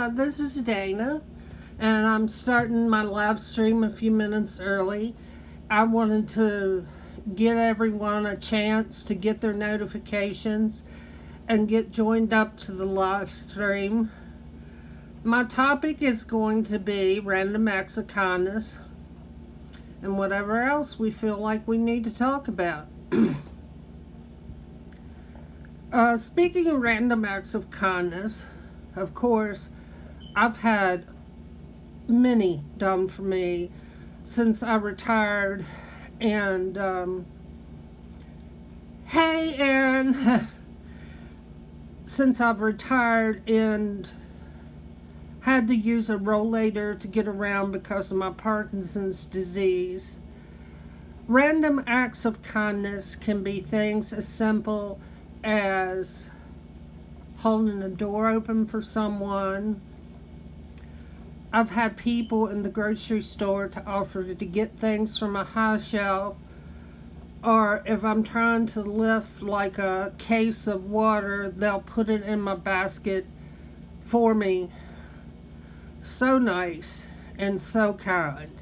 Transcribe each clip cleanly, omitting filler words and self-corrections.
This is Dana, and I'm starting my live stream a few minutes early. I wanted to give everyone a chance to get their notifications and get joined up to the live stream. My topic is going to be random acts of kindness and whatever else we feel like we need to talk about. Speaking of random acts of kindness, of course, I've had many done for me since I retired. And, hey, Aaron, since I've retired and had to use a rollator to get around because of my Parkinson's disease, random acts of kindness can be things as simple as holding the door open for someone. I've had people in the grocery store to offer to get things from a high shelf, or if I'm trying to lift like a case of water, they'll put it in my basket for me. So nice and so kind.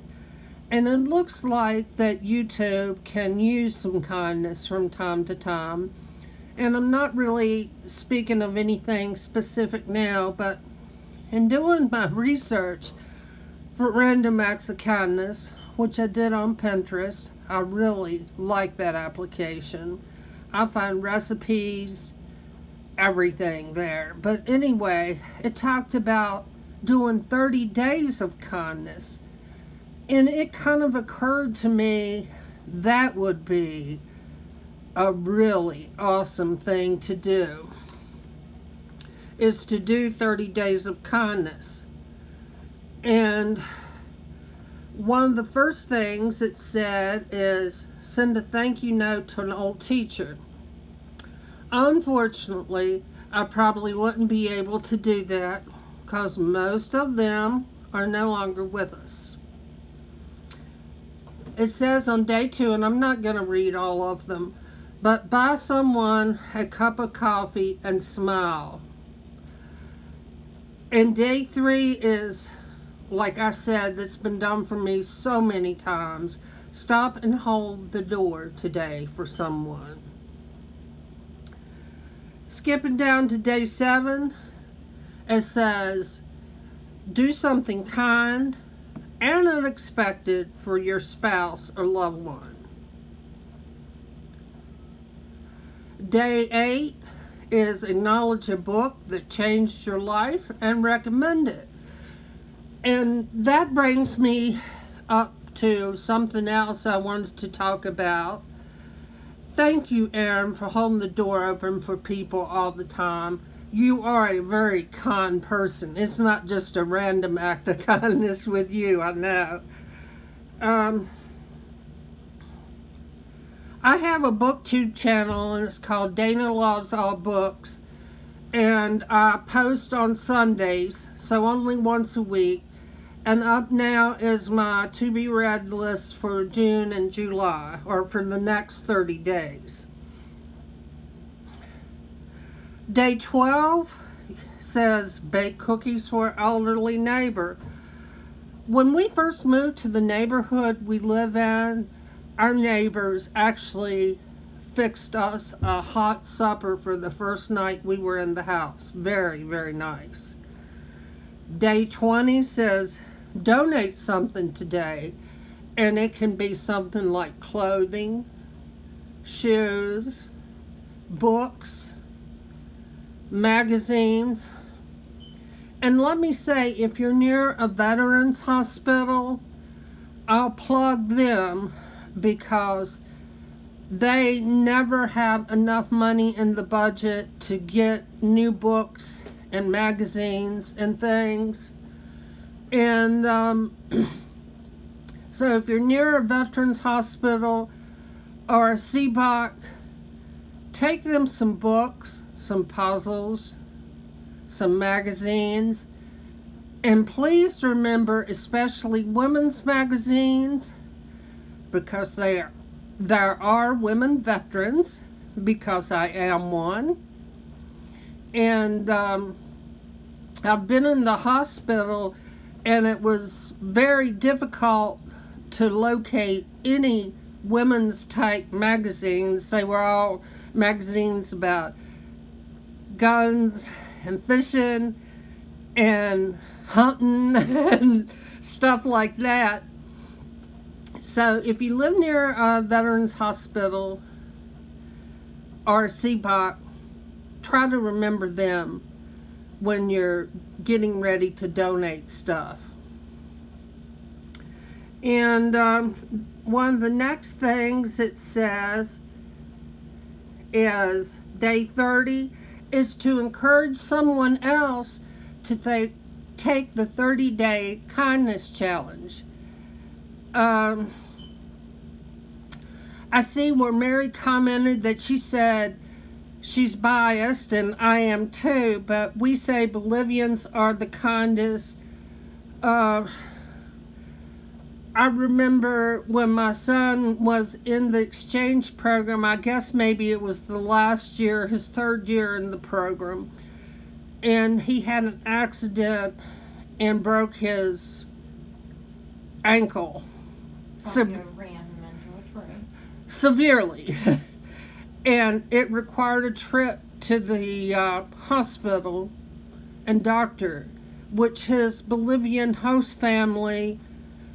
And it looks like that YouTube can use some kindness from time to time. And I'm not really speaking of anything specific now, but in doing my research for random acts of kindness, which I did on Pinterest, I really like that application. I find recipes, everything there. But anyway, it talked about doing 30 days of kindness. And it kind of occurred to me that would be a really awesome thing to do, is to do 30 days of kindness. And one of the first things it said is send a thank you note to an old teacher. Unfortunately, I probably wouldn't be able to do that because most of them are no longer with us. It says on day 2, and I'm not going to read all of them, but buy someone a cup of coffee and smile. And day 3 is, like I said, that's been done for me so many times. Stop and hold the door today for someone. Skipping down to day 7, it says, do something kind and unexpected for your spouse or loved one. Day 8 is acknowledge a book that changed your life and recommend it. And that brings me up to something else I wanted to talk about. Thank you, Aaron, for holding the door open for people all the time. You are a very kind person. It's not just a random act of kindness with you, I know. I have a BookTube channel, and it's called Dana Loves All Books. And I post on Sundays, so only once a week. And up now is my to-be-read list for June and July, or for the next 30 days. Day 12 says bake cookies for an elderly neighbor. When we first moved to the neighborhood we live in, our neighbors actually fixed us a hot supper for the first night we were in the house. Very, very nice. Day 20 says donate something today, and it can be something like clothing, shoes, books, magazines. And let me say, if you're near a veterans hospital, I'll plug them because they never have enough money in the budget to get new books and magazines and things. And so if you're near a veterans hospital or a CBOC, take them some books, some puzzles, some magazines, and please remember, especially women's magazines, because there are women veterans, because I am one. And I've been in the hospital, and it was very difficult to locate any women's type magazines. They were all magazines about guns and fishing and hunting and stuff like that. So if you live near a veterans hospital or a CBOC, try to remember them when you're getting ready to donate stuff. And one of the next things it says is day 30 is to encourage someone else to take the 30-day kindness challenge. I see where Mary commented that she said she's biased, and I am too, but we say Bolivians are the kindest. I remember when my son was in the exchange program, I guess maybe it was the last year, his third year in the program, and he had an accident and broke his ankle. Ran into a tree. Severely. And it required a trip to the hospital and doctor, which his Bolivian host family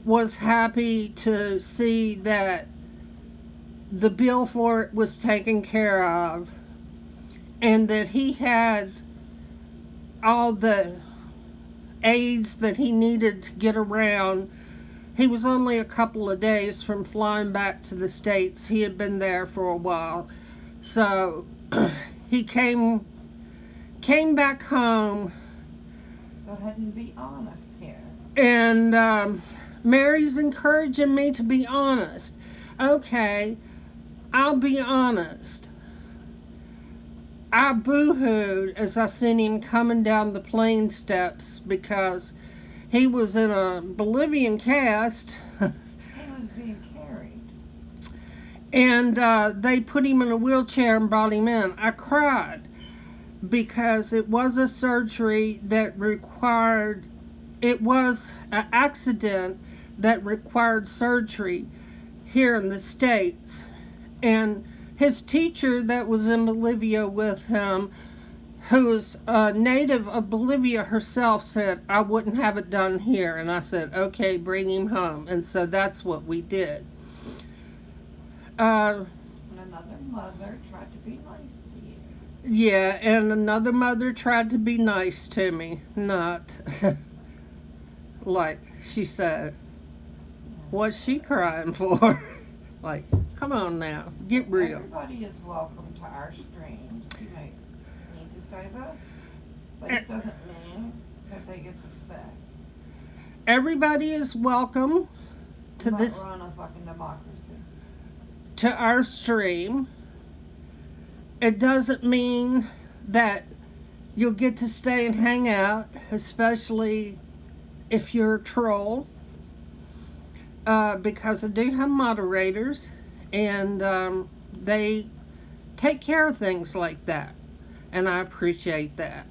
was happy to see that the bill for it was taken care of, and that he had all the aids that he needed to get around. He was only a couple of days from flying back to the States. He had been there for a while. So he came back home. Go ahead and be honest here. And Mary's encouraging me to be honest. Okay, I'll be honest. I boo-hooed as I seen him coming down the plane steps because he was in a Bolivian cast. He was being carried. And they put him in a wheelchair and brought him in. I cried because it was a surgery that required, it was an accident that required surgery here in the States. And his teacher that was in Bolivia with him, who's a native of Bolivia herself, said, I wouldn't have it done here. And I said, okay, bring him home. And so that's what we did. And another mother tried to be nice to you. Yeah, and another mother tried to be nice to me. Not like she said, what's she crying for? Like, come on now, get real. Everybody is welcome to our streams. You may need to say this, but it doesn't mean that they get to stay. Everybody is welcome to this. Run a fucking democracy. To our stream. It doesn't mean that you'll get to stay and hang out, especially if you're a troll. Because I do have moderators, and they take care of things like that, and I appreciate that.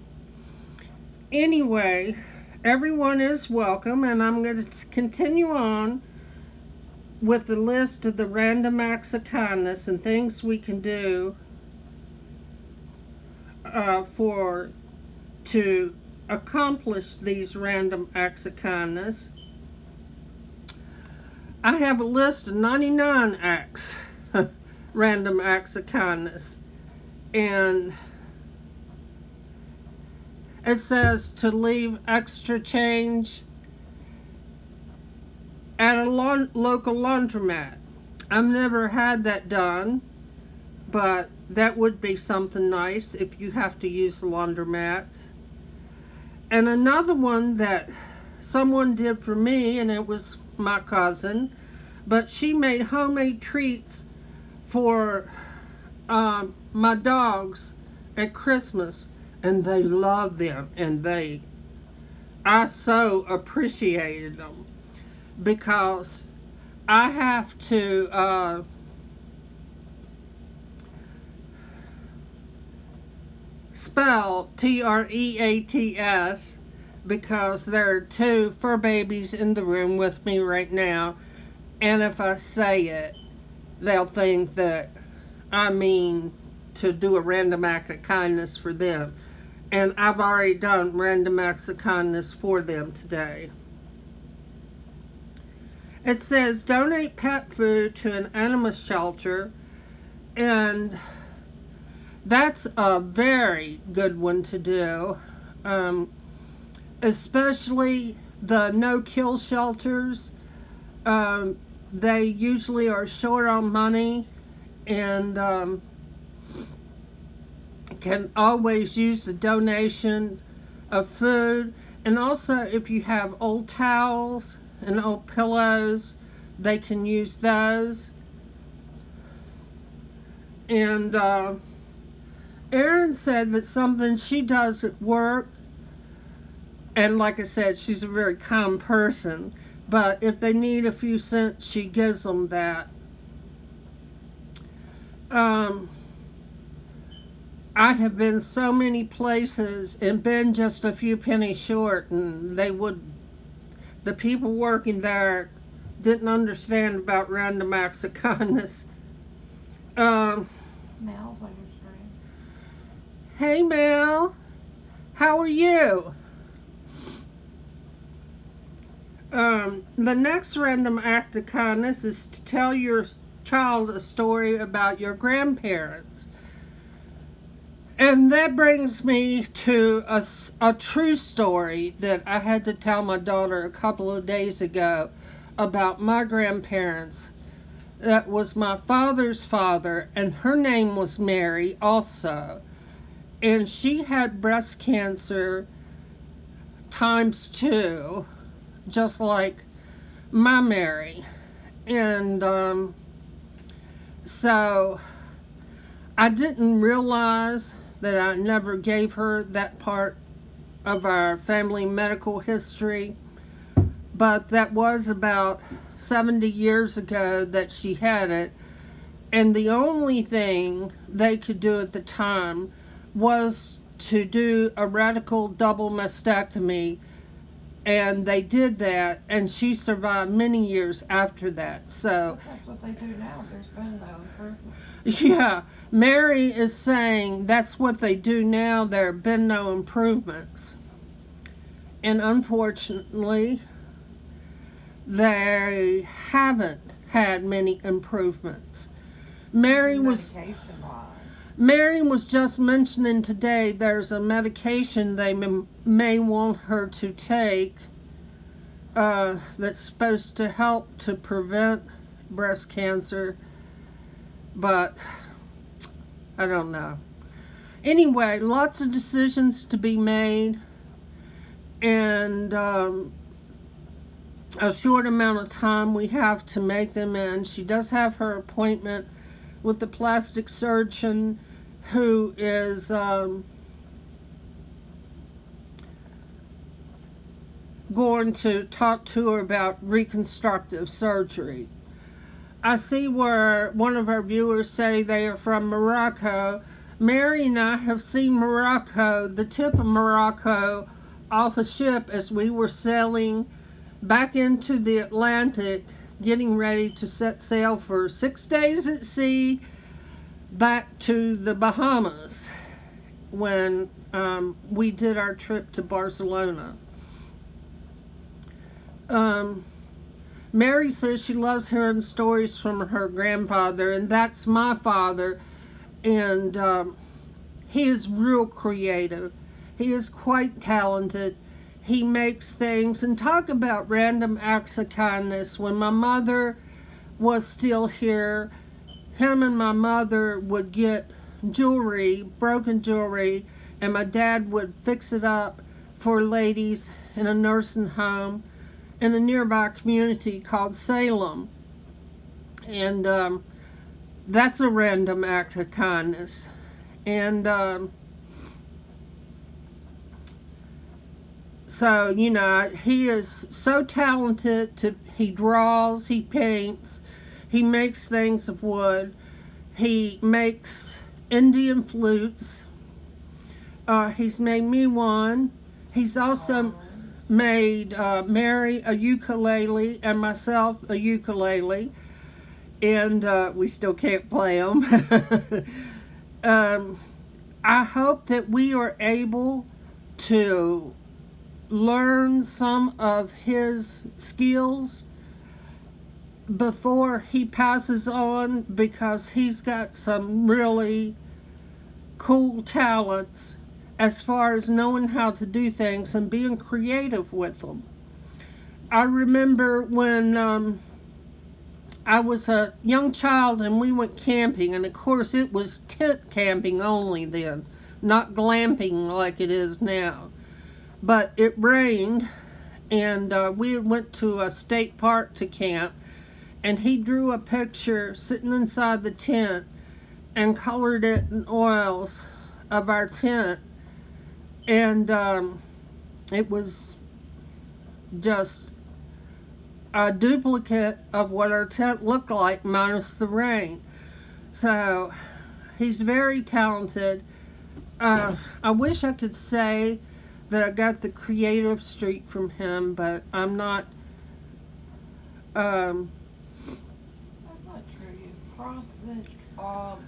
Anyway, everyone is welcome, and I'm going to continue on with the list of the random acts of kindness and things we can do to accomplish these random acts of kindness. I have a list of 99 acts, random acts of kindness, and it says to leave extra change at a local laundromat. I've never had that done, but that would be something nice if you have to use the laundromat. And another one that someone did for me, and it was my cousin, but she made homemade treats for my dogs at Christmas, and they loved them, and I so appreciated them, because I have to spell TREATS because there are two fur babies in the room with me right now, and if I say it, they'll think that I mean to do a random act of kindness for them. And I've already done random acts of kindness for them today. It says donate pet food to an animal shelter, and that's a very good one to do. Especially the no-kill shelters. They usually are short on money and can always use the donations of food. And also, if you have old towels and old pillows, they can use those. And Erin said that something she does at work, and like I said, she's a very kind person, but if they need a few cents, she gives them that. I have been so many places and been just a few pennies short, and the people working there didn't understand about random acts of kindness. Mel's on your screen. Hey Mel, how are you? The next random act of kindness is to tell your child a story about your grandparents. And that brings me to a true story that I had to tell my daughter a couple of days ago about my grandparents. That was my father's father, and her name was Mary also. And she had breast cancer times 2, just like my Mary. And so I didn't realize that I never gave her that part of our family medical history, but that was about 70 years ago that she had it, and the only thing they could do at the time was to do a radical double mastectomy, and they did that, and she survived many years after that. So that's what they do now. There's been no improvement. Yeah, Mary is saying that's what they do now. There have been no improvements. And unfortunately, they haven't had many improvements. Mary was just mentioning today there's a medication they may want her to take that's supposed to help to prevent breast cancer, but I don't know. Anyway, lots of decisions to be made, and a short amount of time we have to make them in. She does have her appointment with the plastic surgeon who is going to talk to her about reconstructive surgery. I see where one of our viewers say they are from Morocco. Mary and I have seen Morocco, the tip of Morocco, off a ship as we were sailing back into the Atlantic, getting ready to set sail for 6 days at sea back to the Bahamas when we did our trip to Barcelona. Mary says she loves hearing stories from her grandfather, and that's my father, and he is real creative. He is quite talented. He makes things, and talk about random acts of kindness. When my mother was still here, him and my mother would get jewelry, broken jewelry, and my dad would fix it up for ladies in a nursing home in a nearby community called Salem. And that's a random act of kindness. And so, you know, he is so talented. He draws, he paints, he makes things of wood, he makes Indian flutes. He's made me one. He's also made Mary a ukulele and myself a ukulele, and we still can't play them. I hope that we are able to learn some of his skills before he passes on, because he's got some really cool talents as far as knowing how to do things and being creative with them. I remember when I was a young child and we went camping, and of course it was tent camping only then, not glamping like it is now. But it rained, and we went to a state park to camp, and he drew a picture sitting inside the tent and colored it in oils of our tent, and it was just a duplicate of what our tent looked like minus the rain. So he's very talented. I wish I could say that I got the creative streak from him, but I'm not. That's not true. You cross-stitched all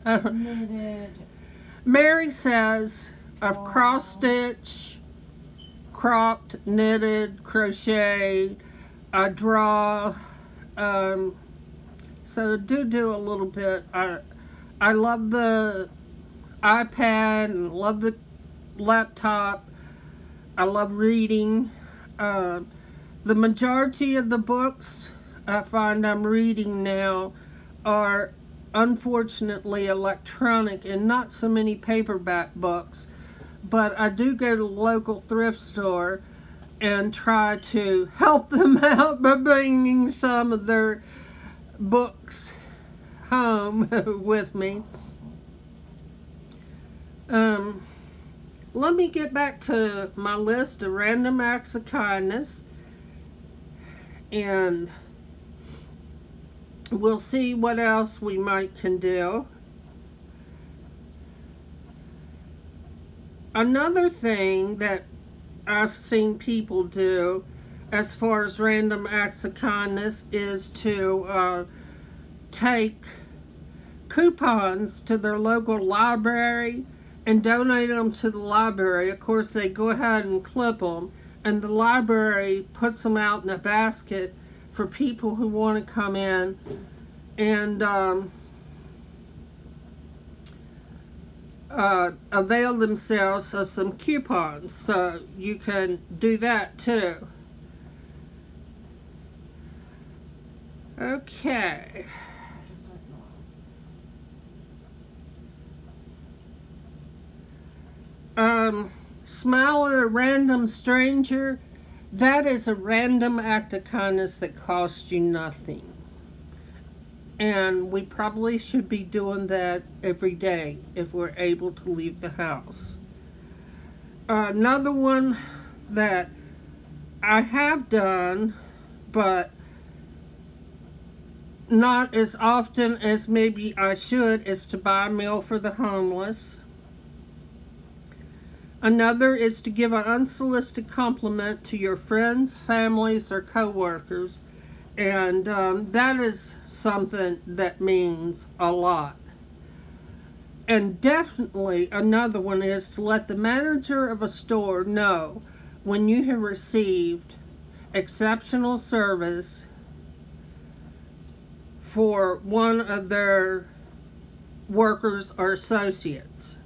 the way, knitted. Mary says I've cross-stitch, cropped, knitted, crochet, I draw, so do a little bit. I love the iPad and love the laptop. I love reading. The majority of the books I find I'm reading now are unfortunately electronic and not so many paperback books. But I do go to the local thrift store and try to help them out by bringing some of their books home with me. Let me get back to my list of random acts of kindness, and we'll see what else we might can do. Another thing that I've seen people do as far as random acts of kindness is to take coupons to their local library and donate them to the library. Of course, they go ahead and clip them, and the library puts them out in a basket for people who want to come in and avail themselves of some coupons. So you can do that too. Okay. Smile at a random stranger. That is a random act of kindness that costs you nothing. And we probably should be doing that every day if we're able to leave the house. Another one that I have done, but not as often as maybe I should, is to buy a meal for the homeless. Another is to give an unsolicited compliment to your friends, families, or coworkers. And that is something that means a lot. And definitely another one is to let the manager of a store know when you have received exceptional service for one of their workers or associates.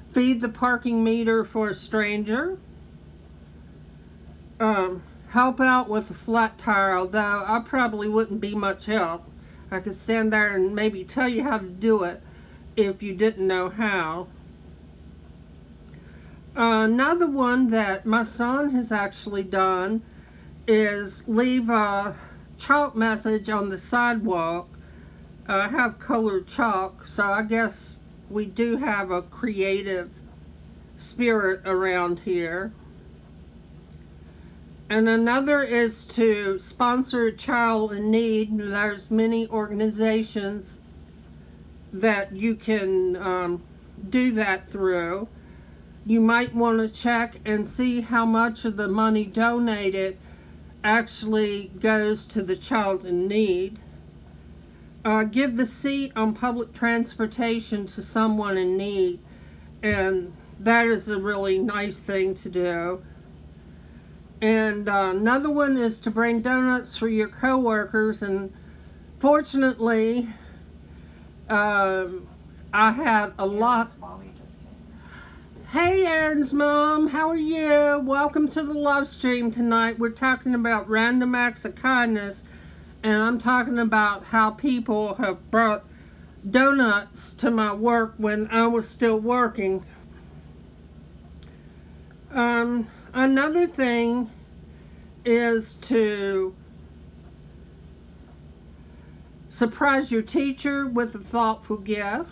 Feed the parking meter for a stranger. Help out with a flat tire, although I probably wouldn't be much help. I could stand there and maybe tell you how to do it if you didn't know how. Another one that my son has actually done is leave a chalk message on the sidewalk. I have colored chalk, so I guess we do have a creative spirit around here. And another is to sponsor a child in need. There's many organizations that you can do that through. you might want to check and see how much of the money donated actually goes to the child in need. Give the seat on public transportation to someone in need, and that is a really nice thing to do. And another one is to bring donuts for your coworkers. And fortunately, I had a lot. Bobby just came. Hey, Aaron's mom, how are you? Welcome to the live stream tonight. We're talking about random acts of kindness, and I'm talking about how people have brought donuts to my work when I was still working. Another thing is to surprise your teacher with a thoughtful gift.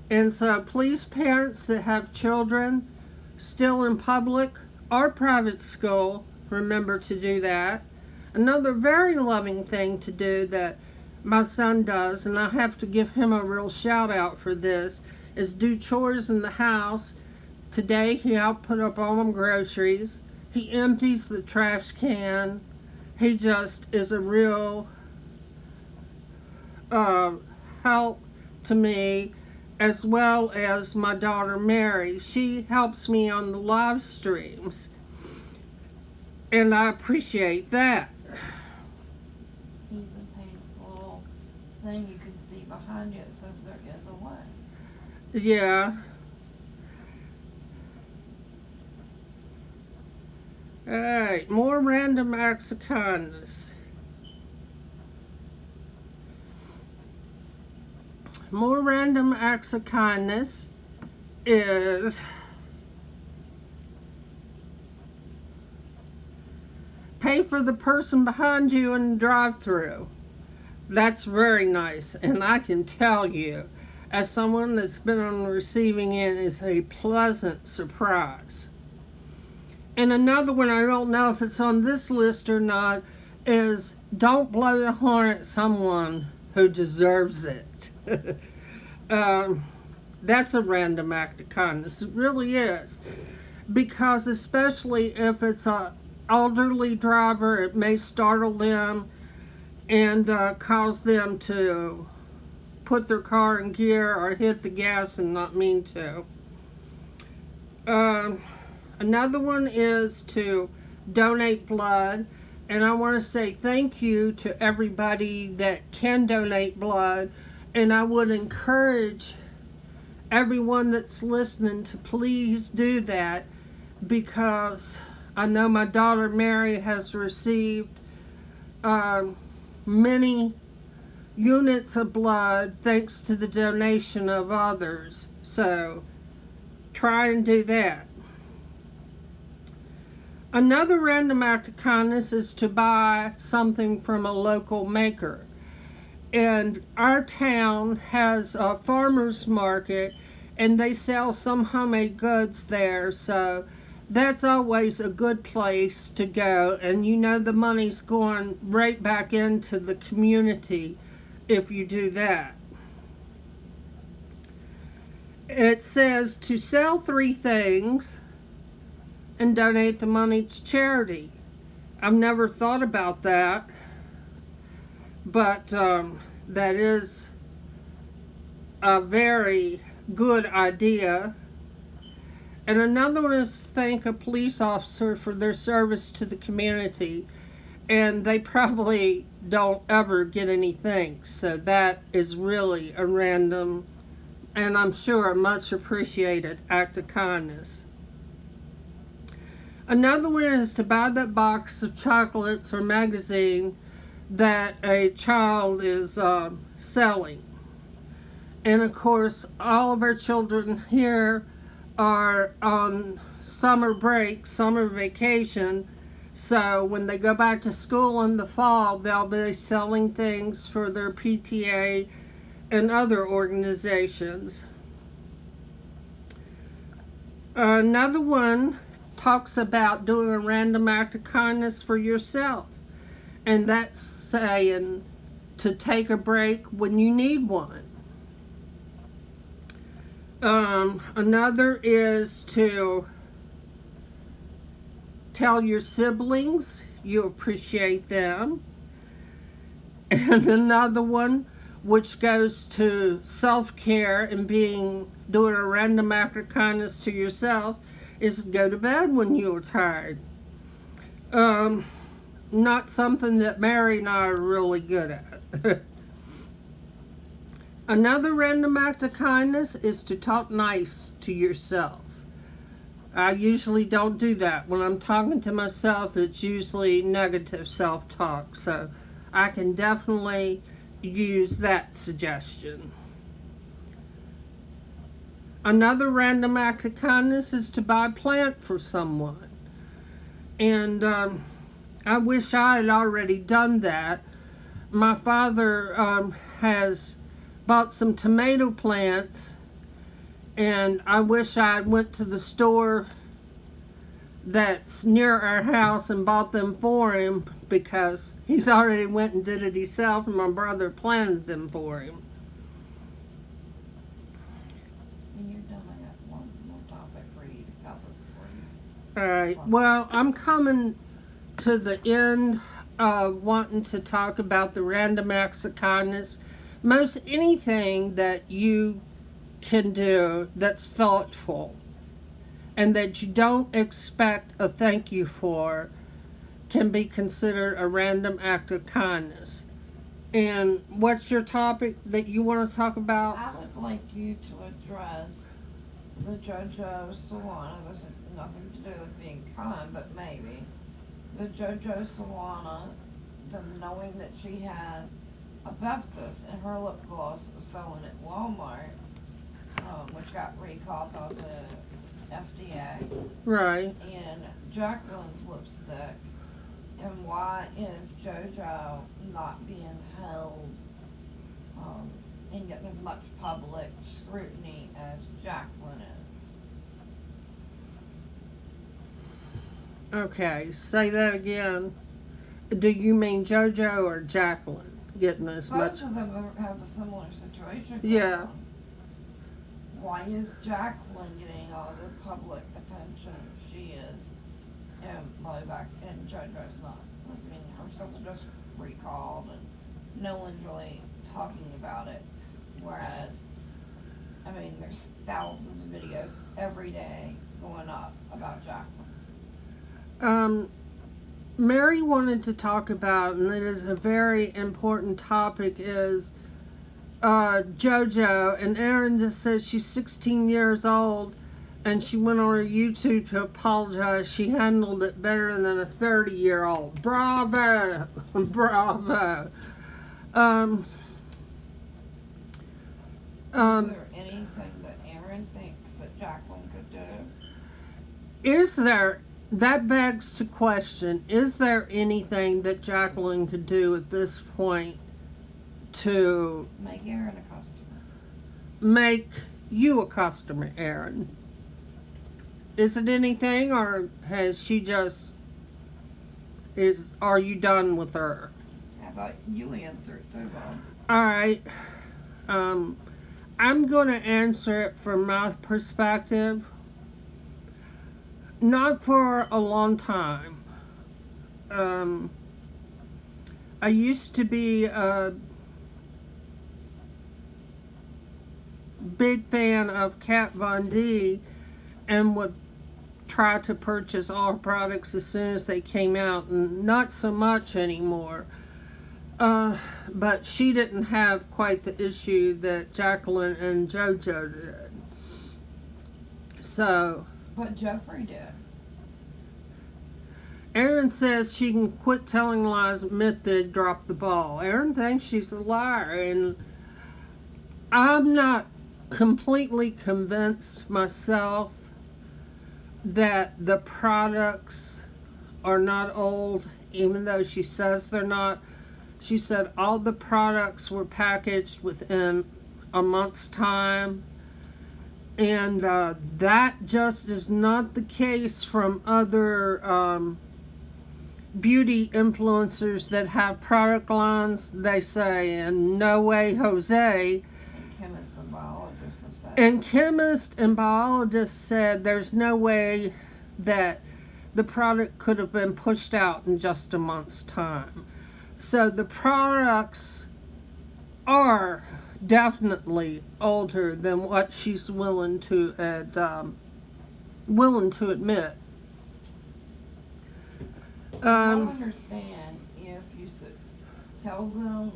And so please, parents that have children still in public or private school, remember to do that. Another very loving thing to do that my son does, and I have to give him a real shout out for this, is do chores in the house. Today he helped put up all my groceries. He empties the trash can. He just is a real help to me, as well as my daughter Mary. She helps me on the live streams, and I appreciate that. He even painted a little thing you can see behind you that says there is a way. Yeah. Alright, more random acts of kindness. More random acts of kindness is pay for the person behind you in the drive-thru. That's very nice, and I can tell you, as someone that's been on the receiving end, is a pleasant surprise. And another one, I don't know if it's on this list or not, is don't blow the horn at someone who deserves it. That's a random act of kindness. It really is. Because especially if it's an elderly driver, it may startle them and cause them to put their car in gear or hit the gas and not mean to. Another one is to donate blood, and I want to say thank you to everybody that can donate blood, and I would encourage everyone that's listening to please do that, because I know my daughter Mary has received many units of blood thanks to the donation of others, so try and do that. Another random act of kindness is to buy something from a local maker. And our town has a farmer's market, and they sell some homemade goods there, so that's always a good place to go. And you know the money's going right back into the community if you do that. It says to sell 3 things and donate the money to charity. I've never thought about that, but that is a very good idea. And another one is thank a police officer for their service to the community, and they probably don't ever get any thanks, so that is really a random, and I'm sure a much appreciated act of kindness. Another one is to buy that box of chocolates or magazine that a child is selling. And of course, all of our children here are on summer break, summer vacation, so when they go back to school in the fall, they'll be selling things for their PTA and other organizations. Another one talks about doing a random act of kindness for yourself, and that's saying to take a break when you need one. Another is to tell your siblings you appreciate them. And another one, which goes to self-care and doing a random act of kindness to yourself, is go to bed when you're tired. Not something that Mary and I are really good at. Another random act of kindness is to talk nice to yourself. I usually don't do that. When I'm talking to myself, it's usually negative self-talk. So I can definitely use that suggestion. Another random act of kindness is to buy a plant for someone. And I wish I had already done that. My father has bought some tomato plants, and I wish I went to the store that's near our house and bought them for him, because he's already went and did it himself, and my brother planted them for him. When you're done, I got one more topic for you to cover before you. All right. Well, I'm coming to the end of wanting to talk about the random acts of kindness. Most anything that you can do that's thoughtful and that you don't expect a thank you for can be considered a random act of kindness. And what's your topic that you want to talk about? I would like you to address the JoJo Solana. This has nothing to do with being kind, but maybe. The JoJo Solana, them knowing that she had asbestos in her lip gloss that was selling at Walmart, which got recalled by the FDA, Right. and Jacqueline's lipstick, and why is JoJo not being held and getting as much public scrutiny as Jacqueline is? Okay, say that again. Do you mean JoJo or Jacqueline getting as Both much? of them have a similar situation going Yeah. on. Why is Jacqueline getting all the public attention she is, and JoJo's not? I mean, her stuff was just recalled, and no one's really talking about it. Whereas, I mean, there's thousands of videos every day going up about Jacqueline. Mary wanted to talk about, and it is a very important topic, is JoJo. And Erin just says she's 16 years old, and she went on her YouTube to apologize. She handled it better than a 30-year-old. Bravo! Bravo! Is there anything that Erin thinks that Jacqueline could do? That begs to question, is there anything that Jacqueline could do at this point to Make Erin a customer. make you a customer, Erin? Is it anything, or has she just, are you done with her? How about you answer it too, Bob? Alright, I'm going to answer it from my perspective. Not for a long time. I used to be a big fan of Kat Von D and would try to purchase all her products as soon as they came out, and not so much anymore. But she didn't have quite the issue that Jacqueline and JoJo did. So, But Jeffrey did. Erin says she can quit telling lies, admit they dropped the ball. Erin thinks she's a liar, and I'm not completely convinced myself that the products are not old, even though she says they're not. She said all the products were packaged within a month's time, and that just is not the case from other beauty influencers that have product lines. They say, and no way Jose. And chemists and biologists have said And chemists and biologists said there's no way that the product could have been pushed out in just a month's time. So the products are definitely older than what she's willing to admit. I don't understand if you tell them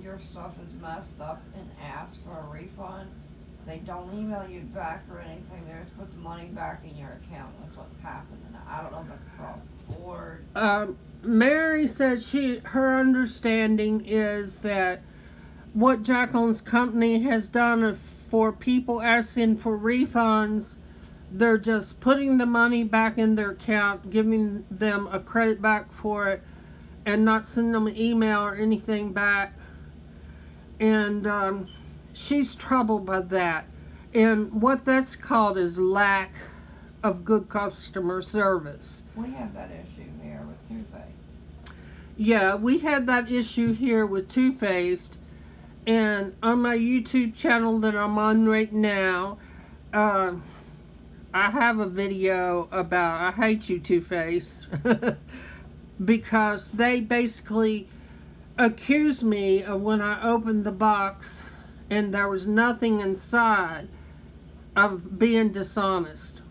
your stuff is messed up and ask for a refund. They don't email you back or anything. They just put the money back in your account. That's what's happening. I don't know if that's across the board. Mary said her understanding is that what Jacqueline's company has done for people asking for refunds, they're just putting the money back in their account, giving them a credit back for it, and not sending them an email or anything back. And she's troubled by that. And what that's called is lack of good customer service. We have that issue here with Too Faced. Yeah, we had that issue here with Too Faced. And on my YouTube channel that I'm on right now, I have a video about I hate you, Too Faced. Because they basically accused me of when I opened the box and there was nothing inside of being dishonest.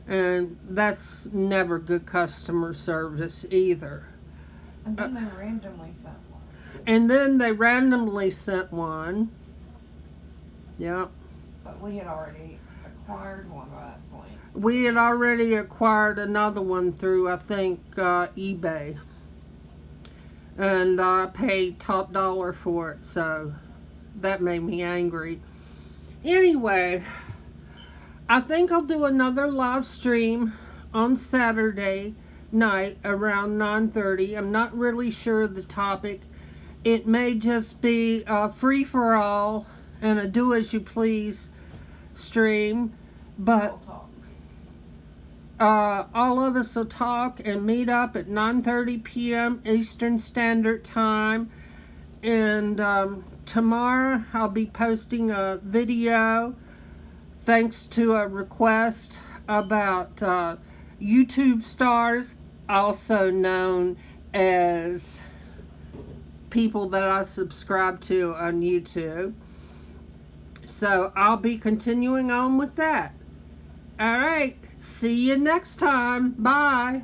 And that's never good customer service either. And then they randomly sent one. And then they randomly sent one. Yep. But we had already acquired one by that point. We had already acquired another one through, I think, eBay. And I paid top dollar for it, so that made me angry. Anyway, I think I'll do another live stream on Saturday night around 9:30. I'm not really sure of the topic. It may just be a free-for-all and a do-as-you-please stream, but all of us will talk and meet up at 9:30 p.m. Eastern Standard Time. And tomorrow I'll be posting a video thanks to a request about YouTube stars, also known as people that I subscribe to on YouTube. So I'll be continuing on with that. All right. See you next time. Bye.